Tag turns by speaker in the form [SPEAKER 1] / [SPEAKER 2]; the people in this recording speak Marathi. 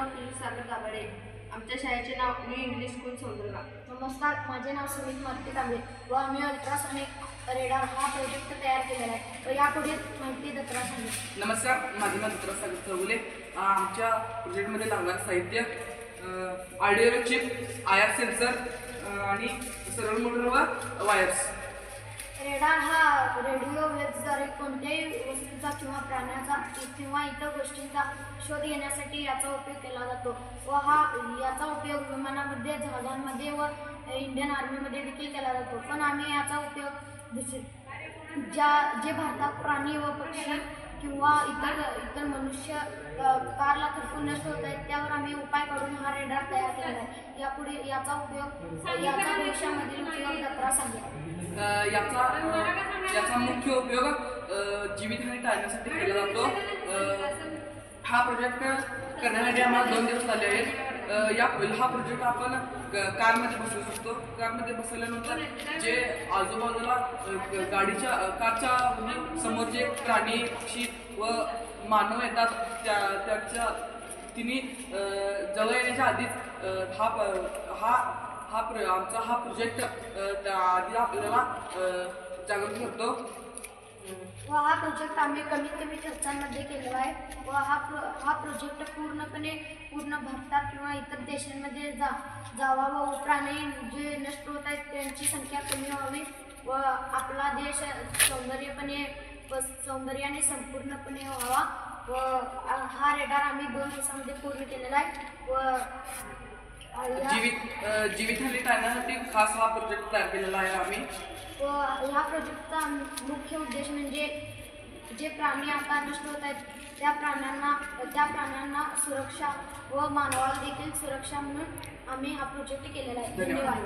[SPEAKER 1] नाव पियुष सागर दाभाडे. आमच्या शाळेचे नाव न्यू इंग्लिश स्कूल सौंदर्गा.
[SPEAKER 2] नमस्कार, माझे नाव सुमित मारुती कांबळे व आम्ही अल्ट्रासॉनिक रेडार हा प्रोजेक्ट तयार केलेला आहे व यापुढे माहिती दत्तरा सांगेल.
[SPEAKER 3] नमस्कार, माझे नाव दत्तरा सागर चौगुले. आमच्या प्रोजेक्टमध्ये लागणारं साहित्य ऑडिओ चिप, IR सेन्सर आणि सरळ मोटर व वायर्स.
[SPEAKER 2] रेडार हा रेडिओ वेव्हद्वारे कोणत्याही वस्तूचा किंवा प्राण्याचा किंवा इतर गोष्टींचा शोध घेण्यासाठी याचा उपयोग केला जातो व याचा उपयोग विमानामध्ये, जहाजांमध्ये व इंडियन आर्मीमध्ये देखील केला जातो. पण आम्ही याचा उपयोग जे भारतात प्राणी व पक्षी किंवा इतर मनुष्य कारला थरपून नष्ट होत आहेत त्यावर आम्ही उपाय काढून हा रेडार तयार केलेला आहे. यापुढे याचा भविष्यामधील उपयोग दत्तरा सांगेल.
[SPEAKER 3] याचा मुख्य उपयोग जीवितहानी टाळण्यासाठी केला जातो. हा प्रोजेक्ट करण्यासाठी आम्हाला 2 दिवस लागले आहेत. हा प्रोजेक्ट आपण कारमध्ये बसवू शकतो. कारमध्ये बसवल्यानंतर जे आजूबाजूला कारच्या समोर जे प्राणी, पक्षी व मानव येतात त्याच्या तिन्ही जवळ येण्याच्या आधीच आमचा हा प्रोजेक्ट आधी आपल्याला जागृत करतो.
[SPEAKER 2] व हा प्रोजेक्ट आम्ही कमी खर्चांमध्ये केलेला आहे व हा प्रोजेक्ट पूर्ण भारतात किंवा इतर देशांमध्ये जावा व प्राणी जे नष्ट होत आहेत त्यांची संख्या कमी व्हावी व आपला देश सौंदर्याने संपूर्णपणे व्हावा व हा रेडार आम्ही 2 दिवसामध्ये पूर्ण केलेला आहे व
[SPEAKER 3] जीवितहानी टाळण्यासाठी खास हा प्रोजेक्ट तयार केलेला आहे आम्ही.
[SPEAKER 2] व ह्या प्रोजेक्टचा मुख्य उद्देश म्हणजे जे प्राणी आता नष्ट होत आहेत त्या प्राण्यांना सुरक्षा व मानवाला देखील सुरक्षा म्हणून आम्ही हा प्रोजेक्ट केलेला आहे. धन्यवाद.